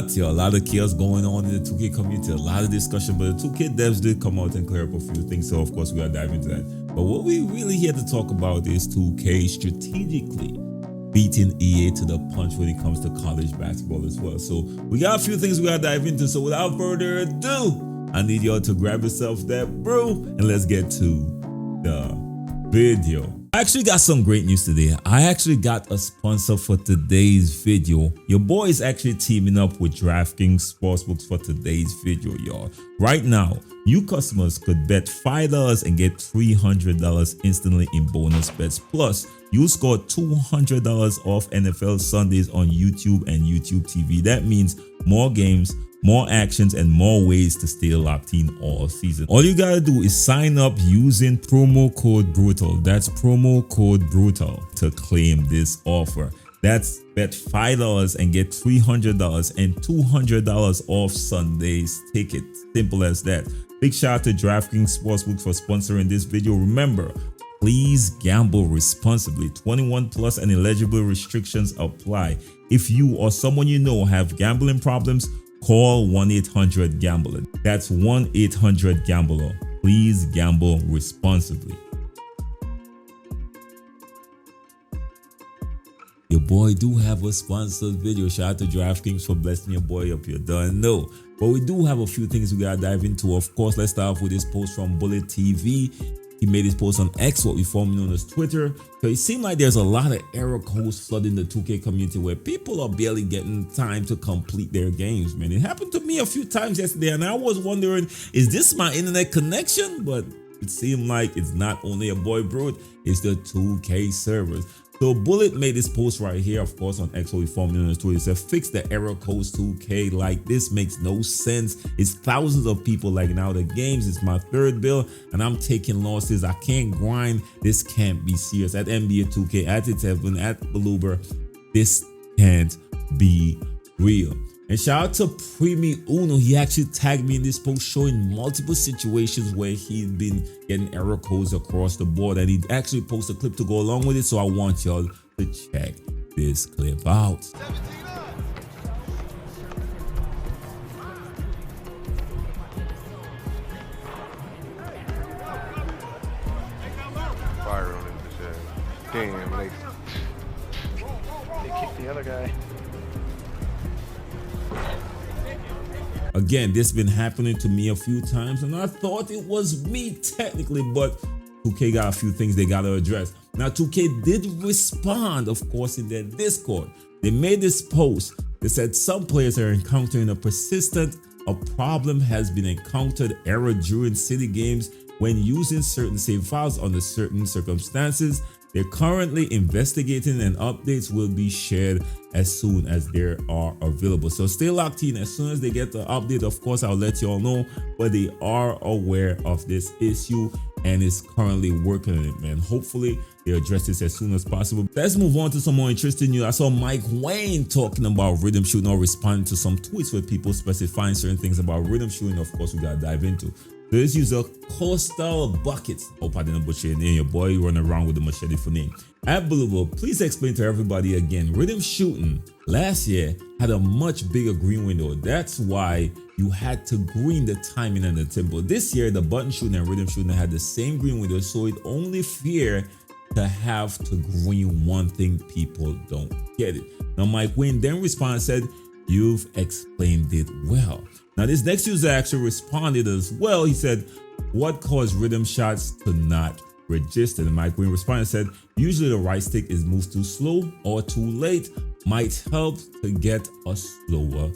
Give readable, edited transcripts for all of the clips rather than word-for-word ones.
not, a lot of chaos going on in the 2K community, a lot of discussion, but the 2K devs did come out and clear up a few things, so of course we are diving into that. But what we really here to talk about is 2K strategically beating EA to the punch when it comes to college basketball as well. So we got a few things we gotta dive into, so without further ado, I need y'all to grab yourself that brew and let's get to the video. I actually got some great news today. I actually got a sponsor for today's video. Your boy is actually teaming up with DraftKings Sportsbooks for today's video, y'all. Right now, new customers could bet $5 and get $300 instantly in bonus bets. Plus, you'll score $200 off NFL Sundays on YouTube and YouTube TV. That means more games, more actions, and more ways to stay locked in all season. All you gotta do is sign up using promo code BRUTAL. That's promo code BRUTAL to claim this offer. That's bet $5 and get $300 and $200 off Sunday's ticket. Simple as that. Big shout out to DraftKings Sportsbook for sponsoring this video. Remember, please gamble responsibly. 21 plus and eligible restrictions apply. If you or someone you know have gambling problems, call 1-800-GAMBLER. That's 1-800-GAMBLER. Please gamble responsibly. Your boy do have a sponsored video. Shout out to DraftKings for blessing your boy up. You done know. But we do have a few things we gotta dive into. Of course, let's start off with this post from Bullet TV. He made his post on X, what we formerly known as Twitter. So it seemed like there's a lot of error codes flooding the 2K community where people are barely getting time to complete their games, man. It happened to me a few times yesterday, and I was wondering, is this my internet connection? But it seemed like it's not only a boy Brute, it's the 2K servers. So Bullet made this post right here, of course, on X, what we formerly known as Twitter. It said, fix the error codes 2K. Like, this makes no sense. It's thousands of people lagging out of games. It's my third build, and I'm taking losses. I can't grind. This can't be serious. At NBA 2K, at It's Heaven, at Beluber, this can't be real. And shout out to Primi Uno. He actually tagged me in this post showing multiple situations where he'd been getting error codes across the board, and he actually posted a clip to go along with it. So I want y'all to check this clip out. Fire on him this damn they kicked the other guy. Again, this been happening to me a few times, and I thought it was me technically, but 2K got a few things they gotta address. Now, 2K did respond, of course, in their Discord. They made this post. They said some players are encountering a problem has been encountered error during city games when using certain save files under certain circumstances. They're currently investigating, and updates will be shared as soon as they are available. So stay locked in. As soon as they get the update, of course, I'll let you all know. But they are aware of this issue and is currently working on it, man. Hopefully they address this as soon as possible. Let's move on to some more interesting news. I saw Mike Wayne talking about rhythm shooting, or responding to some tweets with people specifying certain things about rhythm shooting. Of course, we gotta dive into. So this user Coastal Buckets, hope I didn't butcher your name, your boy running around with the machete for name. At Believable, please explain to everybody again, rhythm shooting last year had a much bigger green window. That's why you had to green the timing and the tempo. This year, the button shooting and rhythm shooting had the same green window, so it only fair to have to green one thing. People don't get it. Now, Mike Wayne then responded and said, you've explained it well. Now, this next user actually responded as well. He said, what caused rhythm shots to not register? And Mike Wayne responded and said, usually the right stick is moved too slow or too late, might help to get a slower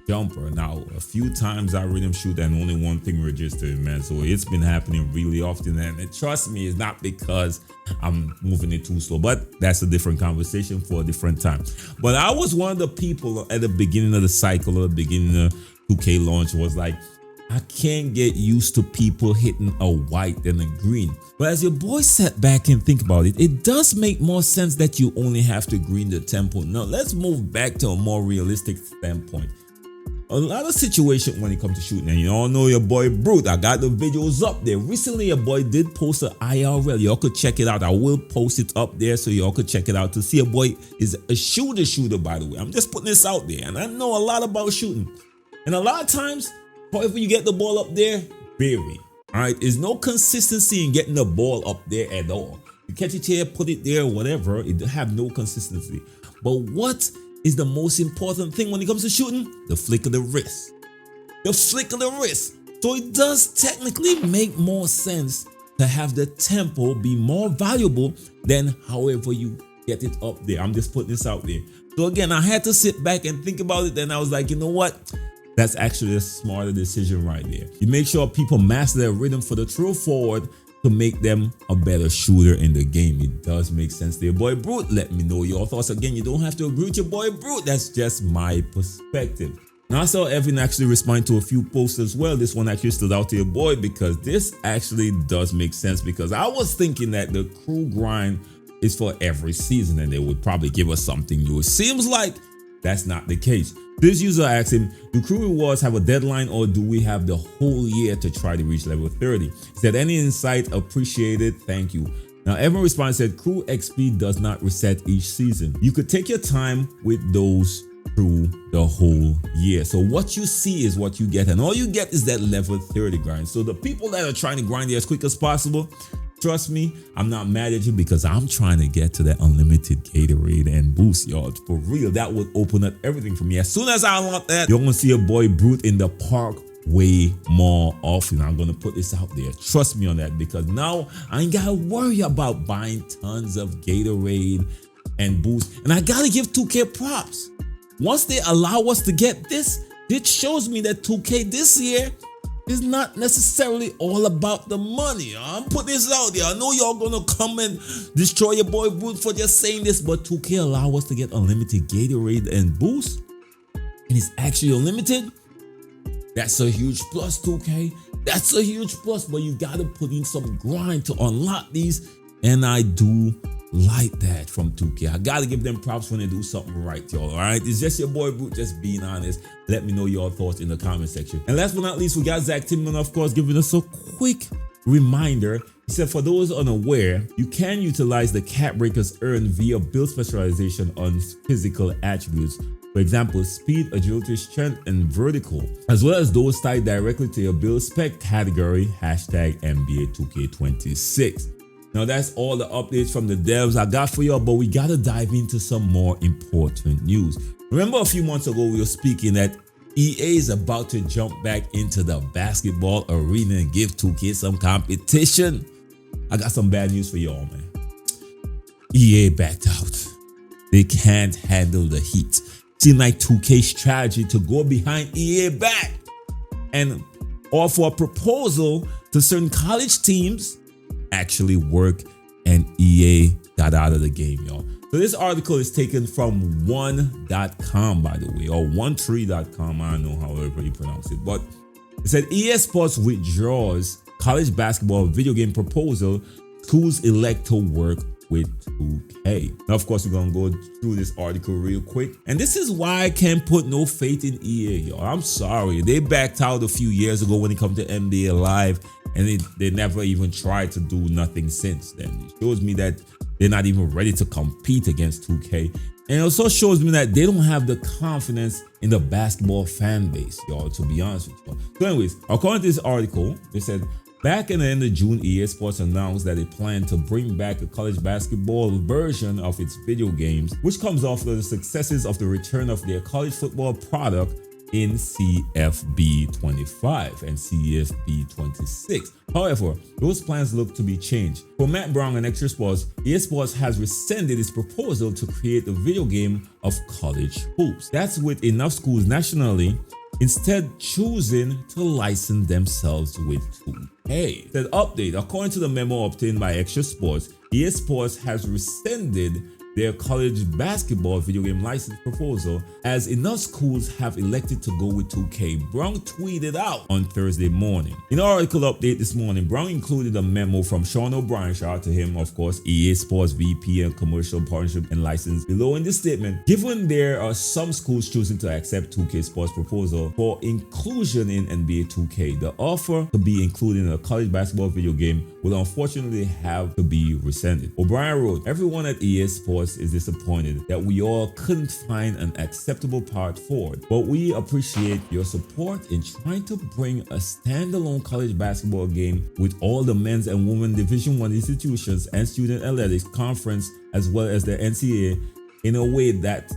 jumper. Now, a few times I rhythm shoot and only one thing registered, man. So it's been happening really often, and trust me, it's not because I'm moving it too slow, but that's a different conversation for a different time. But I was one of the people at the beginning of the cycle, or the beginning of 2K launch, was like, I can't get used to people hitting a white and a green. But as your boy sat back and think about it, it does make more sense that you only have to green the tempo. Now let's move back to a more realistic standpoint. a lot of situations when it comes to shooting, and you all know your boy Brute. I got the videos up there. Recently, your boy did post an IRL. Y'all could check it out. I will post it up there so y'all could check it out to see a boy is a shooter, by the way. I'm just putting this out there, and I know a lot about shooting. And a lot of times, however you get the ball up there, vary. All right, there's no consistency in getting the ball up there at all. You catch it here, put it there, whatever. It have no consistency. But what is the most important thing when it comes to shooting? The flick of the wrist. The flick of the wrist. So it does technically make more sense to have the tempo be more valuable than however you get it up there. I'm just putting this out there. So again, I had to sit back and think about it. Then I was like, you know what? That's actually a smarter decision right there. You make sure people master their rhythm for the true forward to make them a better shooter in the game. It does make sense to your boy Brute. Let me know your thoughts. Again, you don't have to agree with your boy Brute. That's just my perspective. Now, I saw Evan actually respond to a few posts as well. This one actually stood out to your boy because this actually does make sense, because I was thinking that the crew grind is for every season and they would probably give us something new. It seems like that's not the case. This user asked him, do crew rewards have a deadline, or do we have the whole year to try to reach level 30? He said, any insight appreciated, thank you. Now Evan responded, said, crew XP does not reset each season. You could take your time with those through the whole year. So what you see is what you get, and all you get is that level 30 grind. So the people that are trying to grind it as quick as possible, trust me, I'm not mad at you, because I'm trying to get to that unlimited Gatorade and boost, y'all. For real, that would open up everything for me. As soon as I unlock that, you're gonna see a boy Brute in the park way more often. I'm gonna put this out there. Trust me on that, because now I ain't gotta worry about buying tons of Gatorade and boost. And I gotta give 2K props. Once they allow us to get this, it shows me that 2K this year is not necessarily all about the money. I'm putting this out there. I know y'all gonna come and destroy your boy Brute for just saying this, but 2K allow us to get unlimited Gatorade and boost, and it's actually unlimited. That's a huge plus, 2K. That's a huge plus, but you gotta put in some grind to unlock these, and I do like that from 2K. I gotta give them props when they do something right, y'all. All right, it's just your boy Brute, just being honest. Let me know your thoughts in the comment section. And last but not least, we got Zach Timman, of course, giving us a quick reminder. He said, for those unaware, you can utilize the cap breakers earned via build specialization on physical attributes. For example, speed, agility, strength, and vertical, as well as those tied directly to your build spec category, hashtag NBA 2K26. Now that's all the updates from the devs I got for y'all, but we gotta dive into some more important news. Remember a few months ago we were speaking that EA is about to jump back into the basketball arena and give 2K some competition. I got some bad news for y'all, man. EA backed out. They can't handle the heat. Seems like 2K's strategy to go behind EA back and offer a proposal to certain college teams actually work, and EA got out of the game, y'all. So this article is taken from one.com, by the way, or 13.com. I don't know however you pronounce it, but it said EA Sports withdraws college basketball video game proposal. Schools elect to work with 2K. Now, of course, we're gonna go through this article real quick, and this is why I can't put no faith in EA, y'all. I'm sorry, they backed out a few years ago when it comes to NBA Live, and they never even tried to do nothing since then. It shows me that they're not even ready to compete against 2K. And it also shows me that they don't have the confidence in the basketball fan base, y'all, to be honest with you. So anyways, according to this article, they said, back in the end of June, EA Sports announced that they plan to bring back a college basketball version of its video games, which comes after the successes of the return of their college football product in CFB 25 and CFB 26. However, those plans look to be changed. For Matt Brown and Extra Sports, EA Sports has rescinded its proposal to create a video game of college hoops. That's with enough schools nationally instead choosing to license themselves with 2K. The update, according to the memo obtained by Extra Sports, EA Sports has rescinded their college basketball video game license proposal, as enough schools have elected to go with 2K. Brown tweeted out on Thursday morning. In our article update this morning, Brown included a memo from Sean O'Brien, shout out to him, of course, EA Sports VP and Commercial Partnership and License. Below in the statement, given there are some schools choosing to accept 2K Sports proposal for inclusion in NBA 2K, the offer to be included in a college basketball video game will unfortunately have to be rescinded. O'Brien wrote, everyone at EA Sports is disappointed that we all couldn't find an acceptable path forward, but we appreciate your support in trying to bring a standalone college basketball game with all the men's and women's Division I institutions and student athletics conference as well as the NCAA in a way that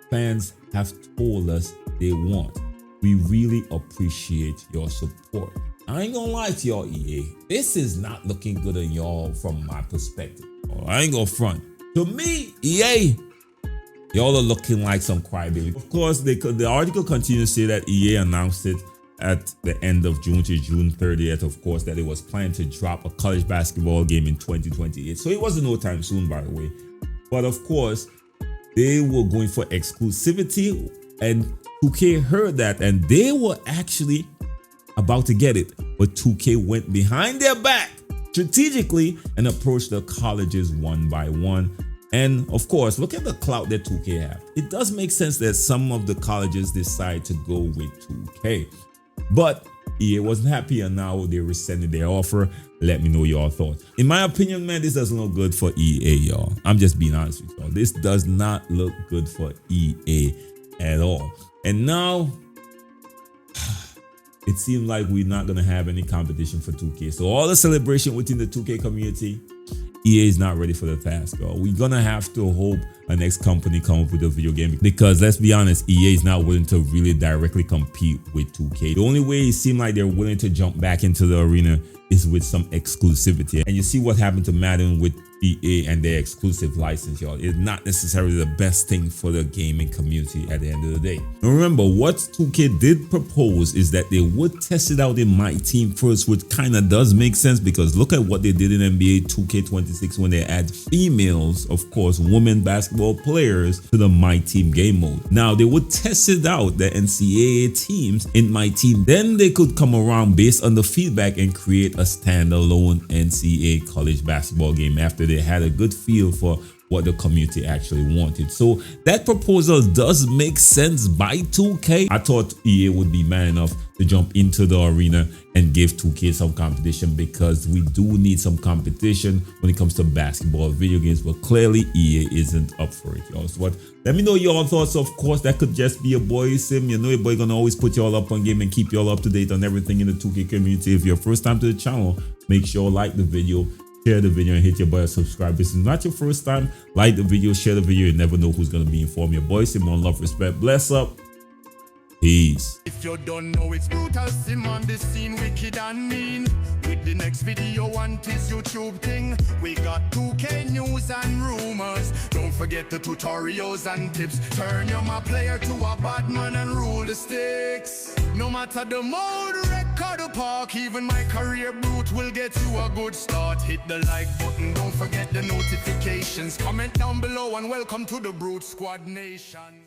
fans have told us they want. We really appreciate your support. I ain't gonna lie to y'all, EA. This is not looking good on y'all from my perspective. I ain't gonna front. To me, EA, y'all are looking like some crybaby. Of course, the article continues to say that EA announced it at the end of June to June 30th, of course, that it was planning to drop a college basketball game in 2028. So it wasn't no time soon, by the way. But of course, they were going for exclusivity, and 2K heard that, and they were actually about to get it. But 2K went behind their back strategically and approached the colleges one by one. And of course, look at the clout that 2K have. It does make sense that some of the colleges decide to go with 2K. But EA wasn't happy, and now they rescinded their offer. Let me know your thoughts. In my opinion, man, this doesn't look good for EA, y'all. I'm just being honest with y'all. This does not look good for EA at all. And now, it seems like we're not going to have any competition for 2K. So all the celebration within the 2K community, EA is not ready for the task, y'all. We're going to have to hope a next company come up with a video game, because let's be honest, EA is not willing to really directly compete with 2K. The only way it seems like they're willing to jump back into the arena is with some exclusivity. And you see what happened to Madden with EA and their exclusive license, y'all. It's not necessarily the best thing for the gaming community at the end of the day. Now remember, what 2K did propose is that they would test it out in My Team first, which kind of does make sense, because look at what they did in NBA 2K26 when they add females, of course, women basketball players to the My Team game mode. Now they would test it out, the NCAA teams in My Team, then they could come around based on the feedback and create a standalone NCAA college basketball game after they had a good feel for what the community actually wanted. So that proposal does make sense by 2K. I thought EA would be man enough to jump into the arena and give 2K some competition, because we do need some competition when it comes to basketball video games, but clearly EA isn't up for it, y'all. So what? Let me know your thoughts. Of course, that could just be a boy sim. You know, your boy gonna always put y'all up on game and keep y'all up to date on everything in the 2K community. If you're first time to the channel, make sure like the video, share the video, and hit your button subscribe. This is not your first time. Like the video, share the video. You never know who's gonna be informed. Your boy Sim, on love, respect, bless up. Peace. If you don't know, it's brutal sim on the scene, wicked and mean. With the next video on this YouTube thing, we got 2K news and rumors. Don't forget the tutorials and tips. Turn your my player to a bad man and rule the sticks. No matter the mode, record the park, even my career brute will get you a good start. Hit the like button, don't forget the notifications. Comment down below and welcome to the Brute Squad Nation.